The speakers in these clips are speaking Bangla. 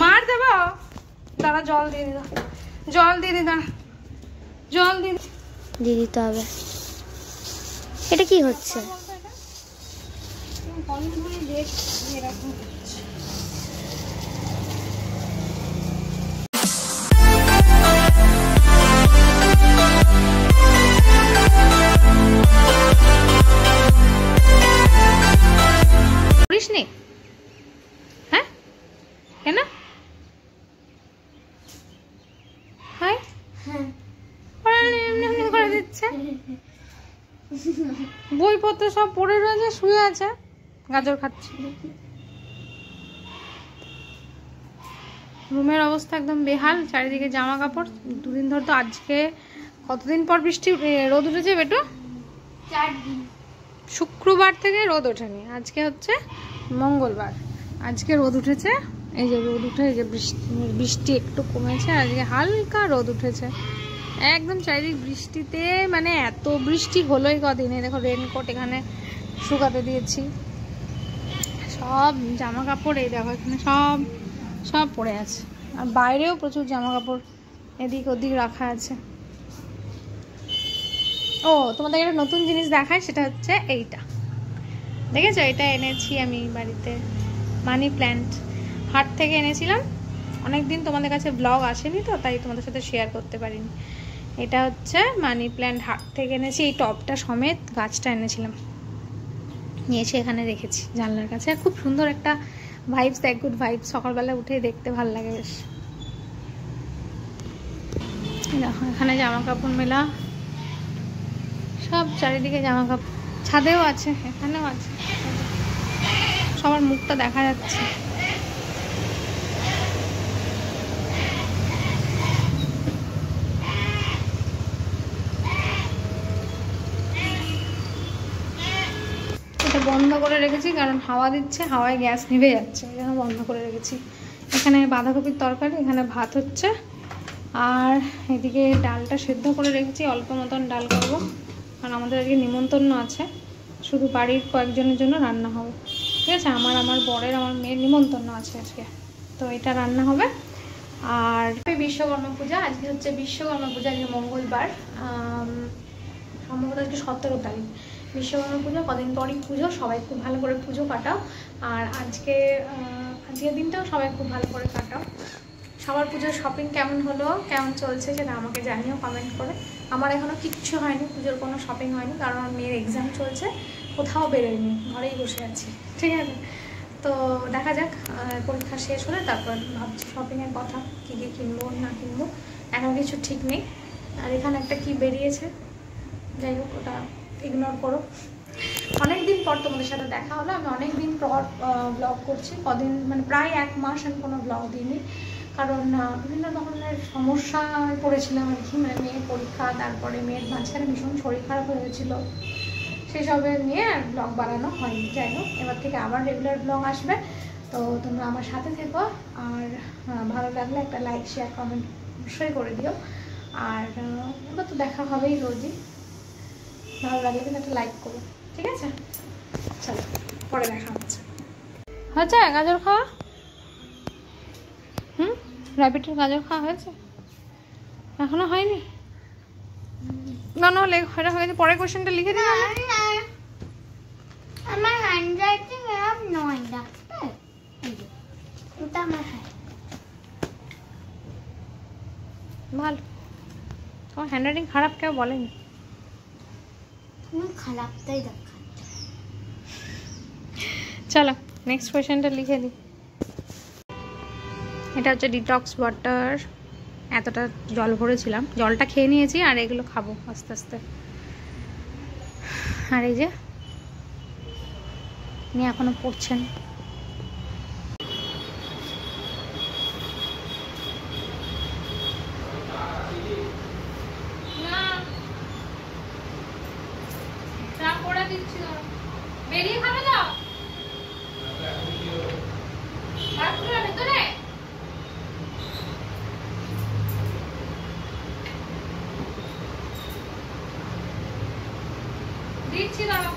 মার দেবো দাঁড়া, জল দিয়ে দিদা, জল দিয়ে দিদা, জল দিয়ে দিতে হবে। এটা কি হচ্ছে? হ্যাঁ কেন? করে দিচ্ছে, বইপত্র সব পড়ে রয়েছে, শুয়ে আছে, গাজর খাচ্ছে। রুমের অবস্থা একদম বেহাল, চারিদিকে জামা কাপড়। দুদিন ধরে তো, আজকে কতদিন পর বৃষ্টি রোদ উঠেছে বেটো? 4 দিন। শুক্রবার থেকে রোদ ওঠেনি, আজকে হচ্ছে মঙ্গলবার, আজকে রোদ উঠেছে। এই যে রোদ উঠে, এই যে বৃষ্টি একটু কমেছে, আজকে হালকা রোদ উঠেছে একদম চারিদিক বৃষ্টিতে, মানে এত বৃষ্টি হলোই কদিনে। দেখো রেনকোট এখানে শুকাতে দিয়েছি, সব জামা কাপড় এই দেখো এখানে সব সব পড়ে আছে, আর বাইরেও প্রচুর জামা কাপড় এদিক ওদিক রাখা আছে। ও তোমাদের একটা নতুন জিনিস দেখায়, সেটা হচ্ছে এইটা, দেখেছো? এটা এনেছি আমি বাড়িতে, মানি প্ল্যান্ট, হাট থেকে এনেছিলাম। অনেকদিন তোমাদের কাছে ব্লগ আসেনি তো, তাই তোমাদের সাথে শেয়ার করতে পারিনি। এটা হচ্ছে মানি প্ল্যান্ট, হাট থেকে এনেছি, এই টবটা সমেত গাছটা এনেছিলাম, নিয়ে এসে এখানে রেখেছি জানলার কাছে। খুব সুন্দর একটা ভাইবস দেয়, গুড ভাইবস, সকালবেলা উঠে দেখতে ভালো লাগে বেশ। দেখো এখানে জামা কাপড় মেলা, সব চারিদিকে জামা কাপড়, ছাদেও আছে, এখানেও আছে, সবার মুখটা দেখা যাচ্ছে। এটা বন্ধ করে রেখেছি কারণ হাওয়া দিচ্ছে, হাওয়ায় গ্যাস নিভে যাচ্ছে, এই জন্য বন্ধ করে রেখেছি। এখানে বাঁধাকপির তরকারি, এখানে ভাত হচ্ছে, আর এদিকে ডালটা সেদ্ধ করে রেখেছি, অল্প মতন ডাল করবো, কারণ আমাদের আজকে নিমন্ত্রণ আছে, শুধু বাড়ির কয়েকজনের জন্য রান্না হবে, ঠিক আছে? আমার বরের, আমার মেয়ের নিমন্ত্রণ আছে আজকে, তো এটা রান্না হবে। আর বিশ্বকর্মা পূজা, আজকে হচ্ছে বিশ্বকর্মা পূজা, আজকে মঙ্গলবার, সম্ভবত আজকে 17 তারিখ বিশ্বকর্মা পুজো। কদিন পরই পুজো, সবাই খুব ভালো করে পুজো কাটাও। আর আজকের দিনটাও সবাই খুব ভালো করে কাটাও। সবার পুজোর শপিং কেমন হলো, কেমন চলছে সেটা আমাকে জানিও কমেন্ট করে। আমার এখনও কিচ্ছু হয়নি, পুজোর কোনো শপিং হয়নি, কারণ আমার মেয়ের এক্সাম চলছে, কোথাও বেরোয়নি, ঘরেই বসে আছি, ঠিক আছে? তো দেখা যাক, পরীক্ষা শেষ হলে তারপর ভাবছি শপিংয়ের কথা, কী কী কিনবো না কিনবো, এখন কিছু ঠিক নেই। আর এখানে একটা কি বেরিয়েছে, যাই হোক ওটা ইগনোর করো। অনেকদিন পর তোমাদের সাথে দেখা হলো, আমি অনেকদিন পর ব্লগ করছি, কদিন মানে প্রায় 1 মাস আমি কোনো ব্লগ দিইনি, কারণ বিভিন্ন ধরনের সমস্যায় পড়েছিলাম আর কি, মানে মেয়ের পরীক্ষা, তারপরে মেয়ের মাঝখানে ভীষণ শরীর খারাপ হয়েছিল, সেসবের নিয়ে আর ব্লগ বানানো হয়নি। যাই হোক, এবার থেকে আবার রেগুলার ব্লগ আসবে, তো তোমরা আমার সাথে থেকো। আর ভালো লাগলে একটা লাইক, শেয়ার, কমেন্ট অবশ্যই করে দিও। আর এবার তো দেখা হবেই রোজই, ভালো লাগলে কিন্তু একটা লাইক করো, ঠিক আছে? চলো পরে দেখা হচ্ছে। হয়েছে গাজর খাওয়া? র্যাবিটের গাজর খাওয়া হয়েছে? এখনো হয়নি? না না, এটা হয়ে গেছে, পরের কোশ্চেনটা লিখে দিই। আমার হ্যান্ডরাইটিং এরকম নয়, ডাক্তার এটা আমার ভালো, তোমার হ্যান্ডরাইটিং খারাপ কেউ বলেনি, তুমি খারাপটাই দেখা। চলো নেক্সট কোয়েশ্চেনটা লিখে দিই। এটা হচ্ছে ডিটক্স ওয়াটার, এতটা জল ভরেছিলাম, জলটা খেয়ে নিয়েছি, আর এগুলো খাবো আস্তে আস্তে। আর এই যে উনি এখনো পড়ছেন। বেরিয়ে খাবে তো ভেতরে দিচ্ছি, দাঁড়াও।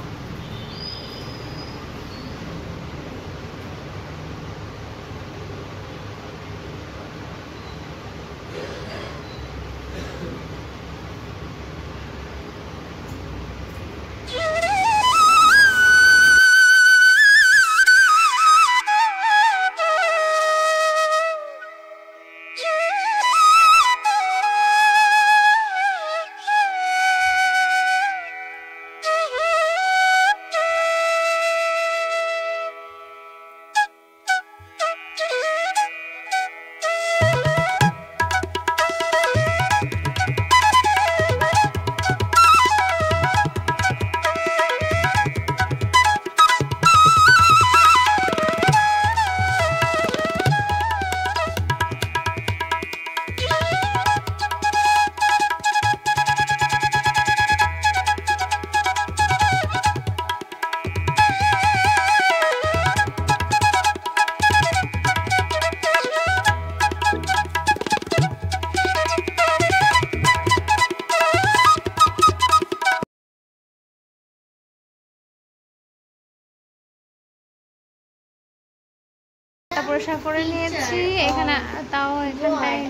পরিষ্কার করে নিয়েছি। এখানে তাও এখানটায়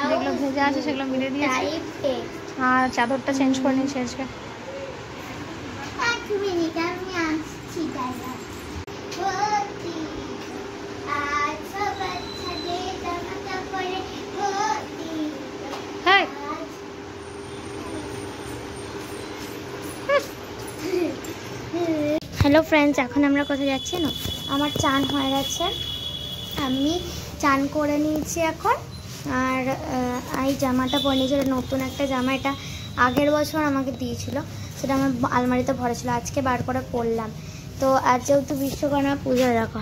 যেগুলো ভেজে আছে সেগুলো মিলে দিয়েছি। আর চাদরটা চেঞ্জ করে নিয়েছি আজকে। হ্যালো ফ্রেন্ডস, এখন আমরা কোথায় যাচ্ছি না? আমার চান হয়ে গেছে, আমি চান করে নিয়েছি এখন। আর এই জামাটা পরে নিয়েছিল, নতুন একটা জামা, এটা আগের বছর আমাকে দিয়েছিল, সেটা আমার আলমারিতে ভরা ছিল, আজকে বার করে পরলাম। তো আজ যেহেতু বিশ্বকর্মা পুজো, দেখো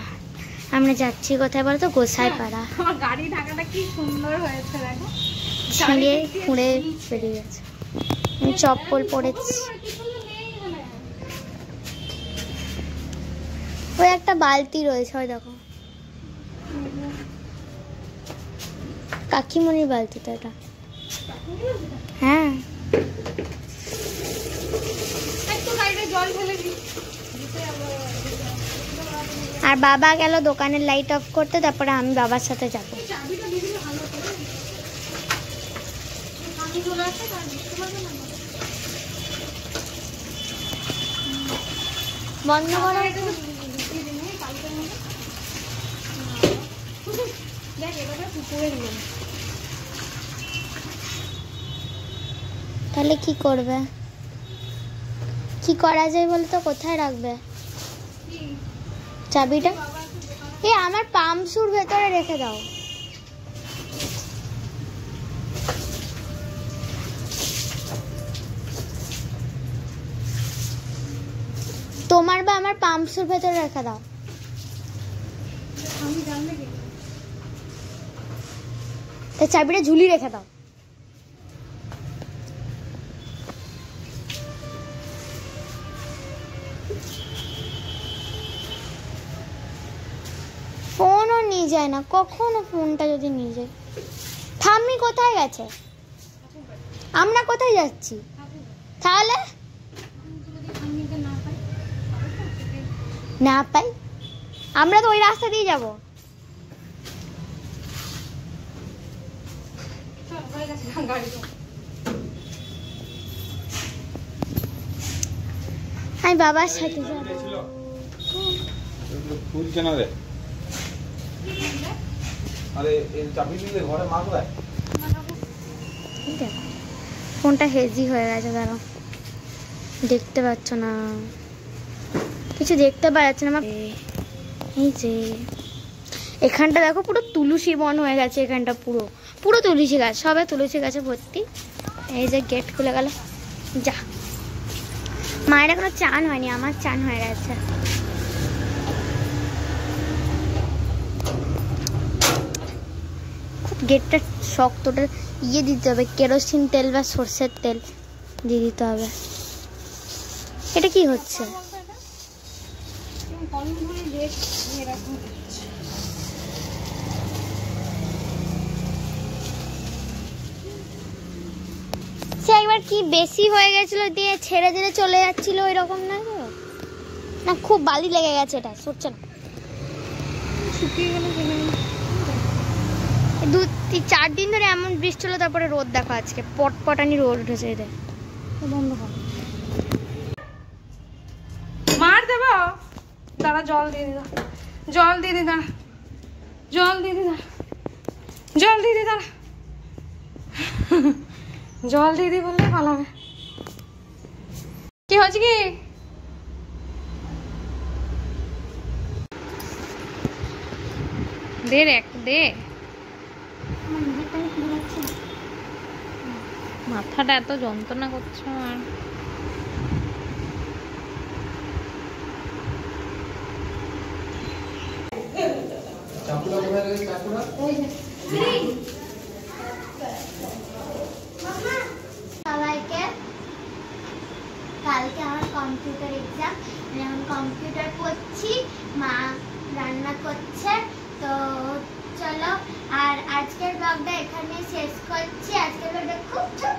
আমরা যাচ্ছি কোথায় বলো তো? গোসাইপাড়া। গাড়ি ঢাকাটা কি সুন্দর হয়েছে দেখো, ছিঁড়ে ফুঁড়ে বেরিয়ে গেছে। আমি চপ্পল পরেছি, ওই একটা বালতি রয়েছে, ওই দেখো কাকিমণির বালতি তো এটা। হ্যাঁ, আর বাবা গেল দোকানের লাইট অফ করতে, তারপরে আমি বাবার সাথে যাব। বন্ধ করো। তাহলে কি করবে? কি করা যায় বলতো? কোথায় রাখবে চাবিটা? এ আমার পামসুর ভেতরে রেখে দাও। তোমার বা আমার পামসুর ভেতরে রেখে দাও। চাবিটা ঝুলি রেখে দাও। ফোনও নিয়ে যায় না কখনো, ফোনটা যদি নিয়ে যায়। ঠাম্মি কোথায় গেছে? আমরা কোথায় যাচ্ছি তাহলে? না পাই, আমরা তো ওই রাস্তা দিয়ে যাবো। আমি বাবার সাথে যাবো। ফুল কেন রে? আরে এই চাবি দিলে ঘরে মা কোথায়? ফোনটা হেজি হয়ে গেছে, দাঁড়াও, দেখতে পাচ্ছ না, কিছু দেখতে পাওয়া যাচ্ছে না। এই যে এখানটা দেখো পুরো তুলসী বন হয়ে গেছে, এখানটা পুরো পুরো তুলসী গাছ, সবে তুলসী গাছে ভর্তি। এই যে গেট খুলে গেল, যা। মায়ের এখনো চান হয়নি, আমার চান হয়ে গেছে। খুব গেটটা শক্তটা ইয়ে দিতে হবে, কেরোসিন তেল বা সর্ষের তেল দিয়ে দিতে হবে। এটা কি হচ্ছে? সে একবার কি বেশি হয়ে গেছিল, দিয়ে ছেড়ে ছেড়ে চলে যাচ্ছিল, এরকম না তো? না খুব বালি লেগে গেছে, এটা সরছে না। শুকিয়ে গেল, 2-4 দিন ধরে এমন বৃষ্টি হলো, তারপরে রোদ দেখো, আজকে পটপটানি রোদ উঠেছে। এদের বন্ধ কর, মার দেবো। দাঁড়া, জল দিয়ে দিদা, জল দিয়ে দিদা, জল দিয়ে দিদা, জল দিয়ে দিদা, জল দিয়ে দি বললে ভালো হবে। কি হচ্ছে কি? দে রে, দে। মাথাটা এত যন্ত্রণা করছে আমার। সবাইকে কালকে আমার কম্পিউটার এক্সাম, আমি এখন কম্পিউটার করছি, মা রান্না করছে। তো চলো, আর আজকের ব্লগটা এখানে শেষ করছি। আজকের ব্লগটা খুব ছোট